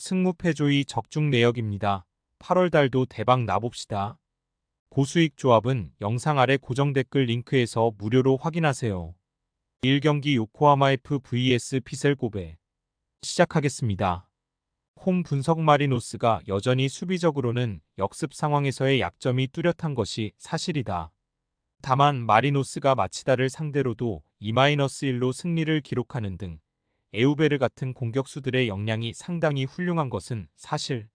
승무패조이 적중 내역입니다. 8월 달도 대박 나봅시다. 고수익 조합은 영상 아래 고정 댓글 링크에서 무료로 확인하세요. 1경기 요코하마 F vs 피셀 고베 시작하겠습니다. 홈 분석 마리노스가 여전히 수비적으로는 역습 상황에서의 약점이 뚜렷한 것이 사실이다. 다만 마리노스가 마치다를 상대로도 2-1로 승리를 기록하는 등 에우베르 같은 공격수들의 역량이 상당히 훌륭한 것은 사실.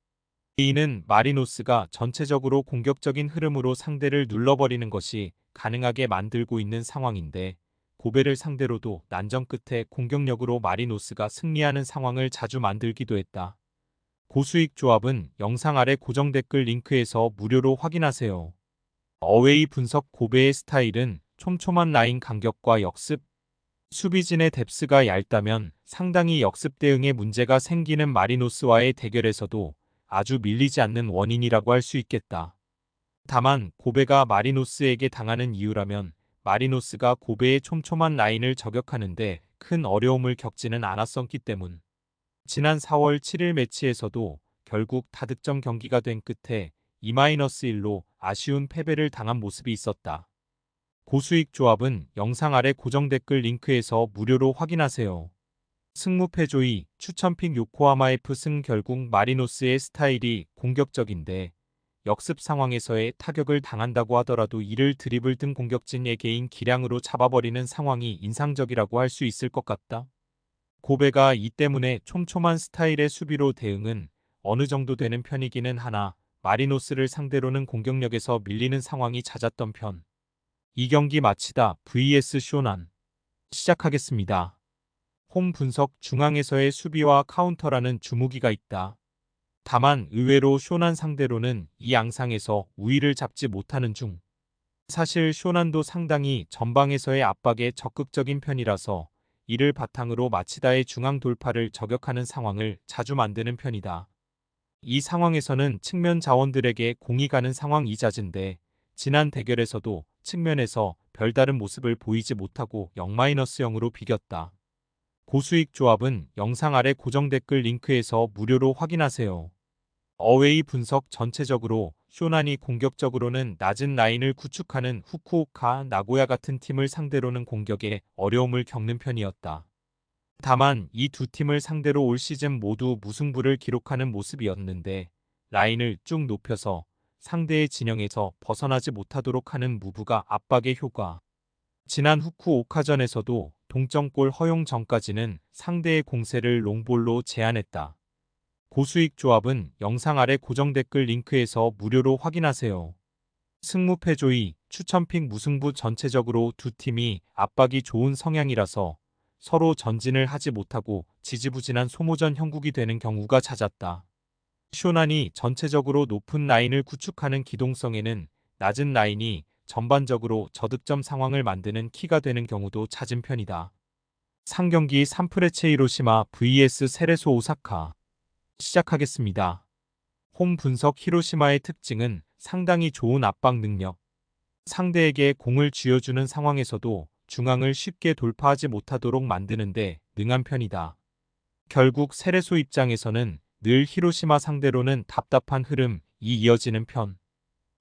이는 마리노스가 전체적으로 공격적인 흐름으로 상대를 눌러버리는 것이 가능하게 만들고 있는 상황인데, 고베를 상대로도 난전 끝에 공격력으로 마리노스가 승리하는 상황을 자주 만들기도 했다. 고수익 조합은 영상 아래 고정 댓글 링크에서 무료로 확인하세요. 어웨이 분석 고베의 스타일은 촘촘한 라인 간격과 역습, 수비진의 뎁스가 얇다면 상당히 역습 대응에 문제가 생기는 마리노스와의 대결에서도 아주 밀리지 않는 원인이라고 할 수 있겠다. 다만 고베가 마리노스에게 당하는 이유라면 마리노스가 고베의 촘촘한 라인을 저격하는데 큰 어려움을 겪지는 않았었기 때문. 지난 4월 7일 매치에서도 결국 다득점 경기가 된 끝에 2-1로 아쉬운 패배를 당한 모습이 있었다. 고수익 조합은 영상 아래 고정 댓글 링크에서 무료로 확인하세요. 승무패조이 추천픽 요코하마 F 승. 결국 마리노스의 스타일이 공격적인데 역습 상황에서의 타격을 당한다고 하더라도 이를 드리블 등 공격진의 개인 기량으로 잡아버리는 상황이 인상적이라고 할 수 있을 것 같다. 고베가 이 때문에 촘촘한 스타일의 수비로 대응은 어느 정도 되는 편이기는 하나 마리노스를 상대로는 공격력에서 밀리는 상황이 잦았던 편. 이 경기 마치다 vs 쇼난 시작하겠습니다. 홈 분석 중앙에서의 수비와 카운터라는 주무기가 있다. 다만 의외로 쇼난 상대로는 이 양상에서 우위를 잡지 못하는 중. 사실 쇼난도 상당히 전방에서의 압박에 적극적인 편이라서 이를 바탕으로 마치다의 중앙 돌파를 저격하는 상황을 자주 만드는 편이다. 이 상황에서는 측면 자원들에게 공이 가는 상황이 잦은데 지난 대결에서도 측면에서 별다른 모습을 보이지 못하고 0-0으로 비겼다. 고수익 조합은 영상 아래 고정 댓글 링크에서 무료로 확인하세요. 어웨이 분석 전체적으로 쇼난이 공격적으로는 낮은 라인을 구축하는 후쿠오카, 나고야 같은 팀을 상대로는 공격에 어려움을 겪는 편이었다. 다만 이 두 팀을 상대로 올 시즌 모두 무승부를 기록하는 모습이었는데 라인을 쭉 높여서 상대의 진영에서 벗어나지 못하도록 하는 무브가 압박의 효과. 지난 후쿠오카전에서도 동점골 허용 전까지는 상대의 공세를 롱볼로 제한했다. 고수익 조합은 영상 아래 고정 댓글 링크에서 무료로 확인하세요. 승무패조이 추천픽 무승부 전체적으로 두 팀이 압박이 좋은 성향이라서 서로 전진을 하지 못하고 지지부진한 소모전 형국이 되는 경우가 잦았다. 쇼난이 전체적으로 높은 라인을 구축하는 기동성에는 낮은 라인이 전반적으로 저득점 상황을 만드는 키가 되는 경우도 잦은 편이다. 상경기 3프레체 히로시마 vs 세레소 오사카 시작하겠습니다. 홈 분석 히로시마의 특징은 상당히 좋은 압박 능력. 상대에게 공을 쥐어주는 상황에서도 중앙을 쉽게 돌파하지 못하도록 만드는데 능한 편이다. 결국 세레소 입장에서는 늘 히로시마 상대로는 답답한 흐름이 이어지는 편.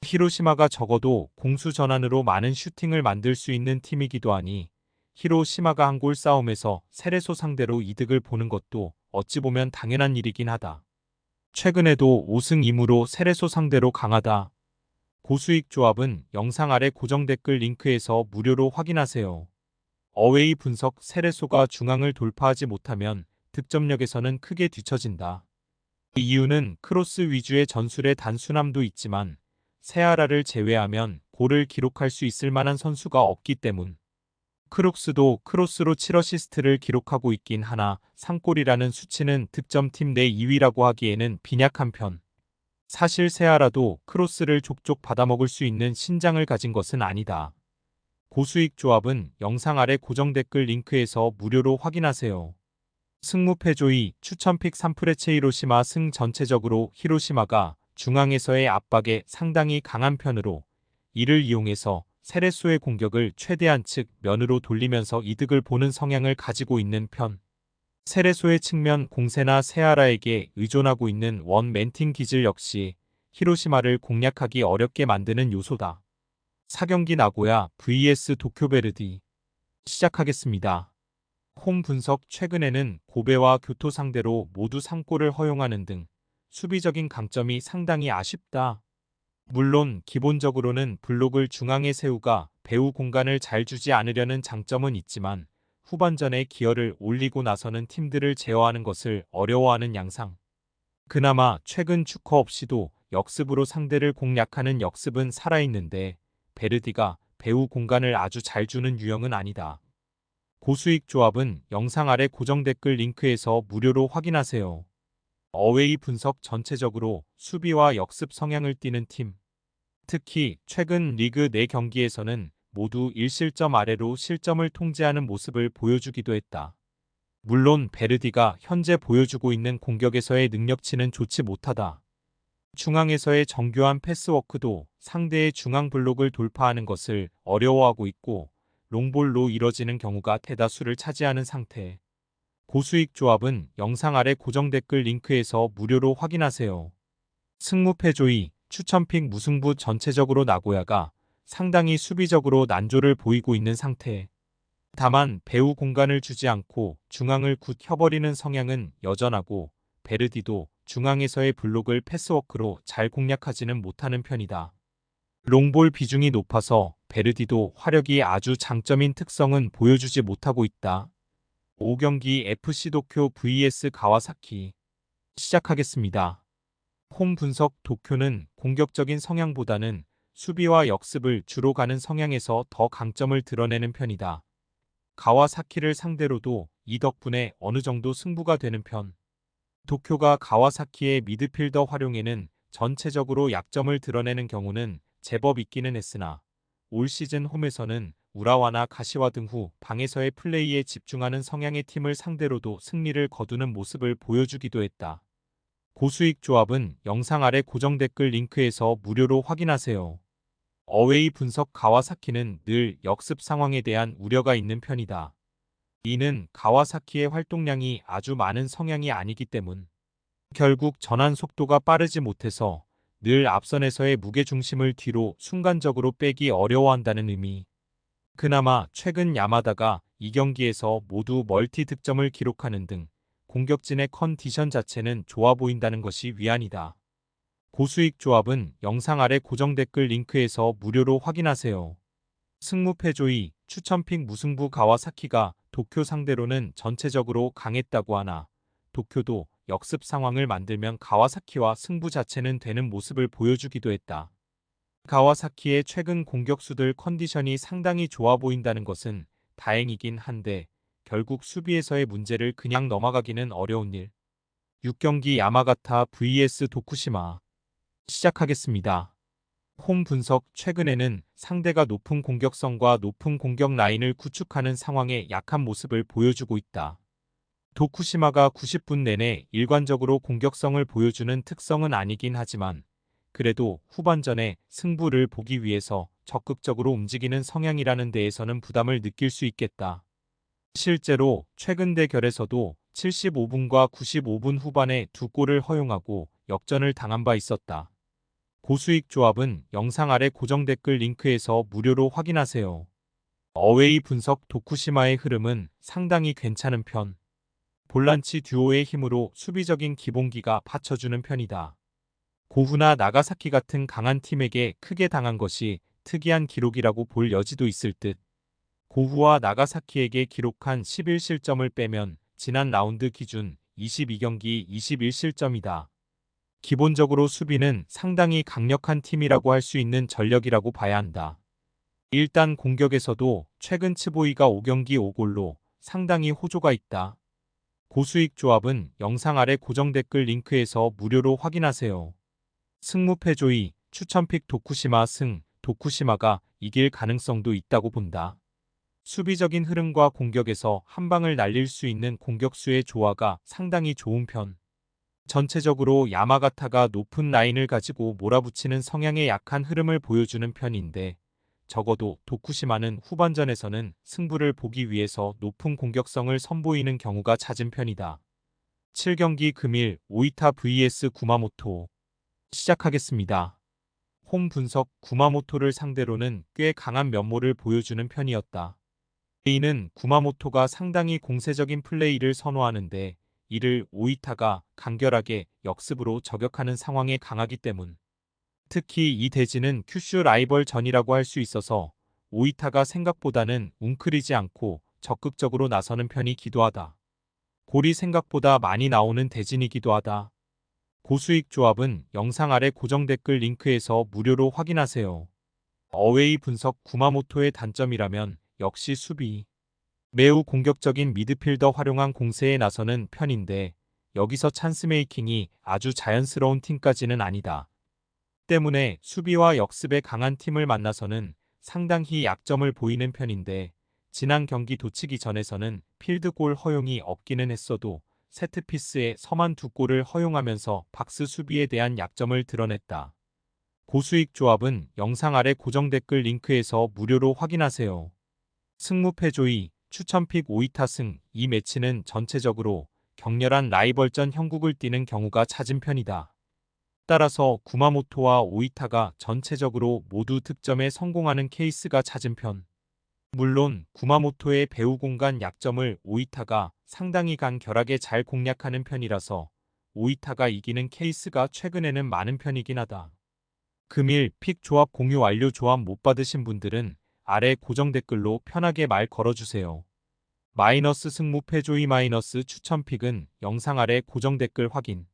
히로시마가 적어도 공수 전환으로 많은 슈팅을 만들 수 있는 팀이기도 하니 히로시마가 한 골 싸움에서 세레소 상대로 이득을 보는 것도 어찌 보면 당연한 일이긴 하다. 최근에도 5승 2무로 세레소 상대로 강하다. 고수익 조합은 영상 아래 고정 댓글 링크에서 무료로 확인하세요. 어웨이 분석 세레소가 중앙을 돌파하지 못하면 득점력에서는 크게 뒤처진다. 그 이유는 크로스 위주의 전술의 단순함도 있지만 세아라를 제외하면 골을 기록할 수 있을 만한 선수가 없기 때문. 크룩스도 크로스로 7어시스트를 기록하고 있긴 하나 3골이라는 수치는 득점팀 내 2위라고 하기에는 빈약한 편. 사실 세아라도 크로스를 족족 받아먹을 수 있는 신장을 가진 것은 아니다. 고수익 조합은 영상 아래 고정 댓글 링크에서 무료로 확인하세요. 승무패조이 추천픽 3프레체 히로시마 승. 전체적으로 히로시마가 중앙에서의 압박에 상당히 강한 편으로 이를 이용해서 세레소의 공격을 최대한 측면으로 돌리면서 이득을 보는 성향을 가지고 있는 편. 세레소의 측면 공세나 세아라에게 의존하고 있는 원 맨팅 기질 역시 히로시마를 공략하기 어렵게 만드는 요소다. 4경기 나고야 vs 도쿄베르디 시작하겠습니다. 홈 분석 최근에는 고베와 교토 상대로 모두 3골을 허용하는 등 수비적인 강점이 상당히 아쉽다. 물론 기본적으로는 블록을 중앙에 세우가 배후 공간을 잘 주지 않으려는 장점은 있지만 후반전에 기어를 올리고 나서는 팀들을 제어하는 것을 어려워하는 양상. 그나마 최근 축커 없이도 역습으로 상대를 공략하는 역습은 살아있는데 베르디가 배후 공간을 아주 잘 주는 유형은 아니다. 고수익 조합은 영상 아래 고정 댓글 링크에서 무료로 확인하세요. 어웨이 분석 전체적으로 수비와 역습 성향을 띠는 팀. 특히 최근 리그 4경기에서는 모두 1실점 아래로 실점을 통제하는 모습을 보여주기도 했다. 물론 베르디가 현재 보여주고 있는 공격에서의 능력치는 좋지 못하다. 중앙에서의 정교한 패스워크도 상대의 중앙 블록을 돌파하는 것을 어려워하고 있고 롱볼로 이뤄지는 경우가 대다수를 차지하는 상태. 고수익 조합은 영상 아래 고정 댓글 링크에서 무료로 확인하세요. 승무패조이, 추천픽 무승부 전체적으로 나고야가 상당히 수비적으로 난조를 보이고 있는 상태. 다만 배후 공간을 주지 않고 중앙을 굳 혀버리는 성향은 여전하고 베르디도 중앙에서의 블록을 패스워크로 잘 공략하지는 못하는 편이다. 롱볼 비중이 높아서 베르디도 화력이 아주 장점인 특성은 보여주지 못하고 있다. 5경기 FC 도쿄 vs 가와사키 시작하겠습니다. 홈 분석 도쿄는 공격적인 성향보다는 수비와 역습을 주로 가는 성향에서 더 강점을 드러내는 편이다. 가와사키를 상대로도 이 덕분에 어느 정도 승부가 되는 편. 도쿄가 가와사키의 미드필더 활용에는 전체적으로 약점을 드러내는 경우는 제법 있기는 했으나 올 시즌 홈에서는 우라와나 가시와 등 후 방에서의 플레이에 집중하는 성향의 팀을 상대로도 승리를 거두는 모습을 보여주기도 했다. 고수익 조합은 영상 아래 고정 댓글 링크에서 무료로 확인하세요. 어웨이 분석 가와사키는 늘 역습 상황에 대한 우려가 있는 편이다. 이는 가와사키의 활동량이 아주 많은 성향이 아니기 때문. 결국 전환 속도가 빠르지 못해서 늘 앞선에서의 무게중심을 뒤로 순간적으로 빼기 어려워한다는 의미. 그나마 최근 야마다가 2경기에서 모두 멀티 득점을 기록하는 등 공격진의 컨디션 자체는 좋아 보인다는 것이 위안이다. 고수익 조합은 영상 아래 고정 댓글 링크에서 무료로 확인하세요. 승무패조이, 추천픽 무승부 가와사키가 도쿄 상대로는 전체적으로 강했다고 하나 도쿄도 역습 상황을 만들면 가와사키와 승부 자체는 되는 모습을 보여주기도 했다. 가와사키의 최근 공격수들 컨디션이 상당히 좋아 보인다는 것은 다행이긴 한데 결국 수비에서의 문제를 그냥 넘어가기는 어려운 일. 6경기 야마가타 vs 도쿠시마 시작하겠습니다. 홈 분석 최근에는 상대가 높은 공격성과 높은 공격 라인을 구축하는 상황에 약한 모습을 보여주고 있다. 도쿠시마가 90분 내내 일관적으로 공격성을 보여주는 특성은 아니긴 하지만 그래도 후반전에 승부를 보기 위해서 적극적으로 움직이는 성향이라는 데에서는 부담을 느낄 수 있겠다. 실제로 최근 대결에서도 75분과 95분 후반에 2골을 허용하고 역전을 당한 바 있었다. 고수익 조합은 영상 아래 고정 댓글 링크에서 무료로 확인하세요. 어웨이 분석 도쿠시마의 흐름은 상당히 괜찮은 편. 볼란치 듀오의 힘으로 수비적인 기본기가 받쳐주는 편이다. 고후나 나가사키 같은 강한 팀에게 크게 당한 것이 특이한 기록이라고 볼 여지도 있을 듯. 고후와 나가사키에게 기록한 11실점을 빼면 지난 라운드 기준 22경기 21실점이다. 기본적으로 수비는 상당히 강력한 팀이라고 할 수 있는 전력이라고 봐야 한다. 일단 공격에서도 최근 츠보이가 5경기 5골로 상당히 호조가 있다. 고수익 조합은 영상 아래 고정 댓글 링크에서 무료로 확인하세요. 승무패조이, 추천픽 도쿠시마 승, 도쿠시마가 이길 가능성도 있다고 본다. 수비적인 흐름과 공격에서 한 방을 날릴 수 있는 공격수의 조화가 상당히 좋은 편. 전체적으로 야마가타가 높은 라인을 가지고 몰아붙이는 성향의 약한 흐름을 보여주는 편인데 적어도 도쿠시마는 후반전에서는 승부를 보기 위해서 높은 공격성을 선보이는 경우가 잦은 편이다. 7경기 금일 오이타 vs 구마모토 시작하겠습니다. 홈 분석 구마모토를 상대로는 꽤 강한 면모를 보여주는 편이었다. 이는 구마모토가 상당히 공세적인 플레이를 선호하는데 이를 오이타가 간결하게 역습으로 저격하는 상황에 강하기 때문. 특히 이 대진은 큐슈 라이벌 전이라고 할 수 있어서 오이타가 생각보다는 웅크리지 않고 적극적으로 나서는 편이기도 하다. 골이 생각보다 많이 나오는 대진이기도 하다. 고수익 조합은 영상 아래 고정 댓글 링크에서 무료로 확인하세요. 어웨이 분석 구마모토의 단점이라면 역시 수비. 매우 공격적인 미드필더 활용한 공세에 나서는 편인데 여기서 찬스 메이킹이 아주 자연스러운 팀까지는 아니다. 때문에 수비와 역습에 강한 팀을 만나서는 상당히 약점을 보이는 편인데 지난 경기 도치기 전에서는 필드골 허용이 없기는 했어도 세트피스에 서만 2골을 허용하면서 박스 수비에 대한 약점을 드러냈다. 고수익 조합은 영상 아래 고정 댓글 링크에서 무료로 확인하세요. 승무패조이 추천픽 오이타승 이 매치는 전체적으로 격렬한 라이벌전 형국을 띠는 경우가 잦은 편이다. 따라서 구마모토와 오이타가 전체적으로 모두 득점에 성공하는 케이스가 잦은 편. 물론 구마모토의 배후 공간 약점을 오이타가 상당히 간결하게 잘 공략하는 편이라서 오이타가 이기는 케이스가 최근에는 많은 편이긴 하다. 금일 픽 조합 공유 완료. 조합 못 받으신 분들은 아래 고정 댓글로 편하게 말 걸어주세요. 마이너스 승무패조이 마이너스 추천픽은 영상 아래 고정 댓글 확인.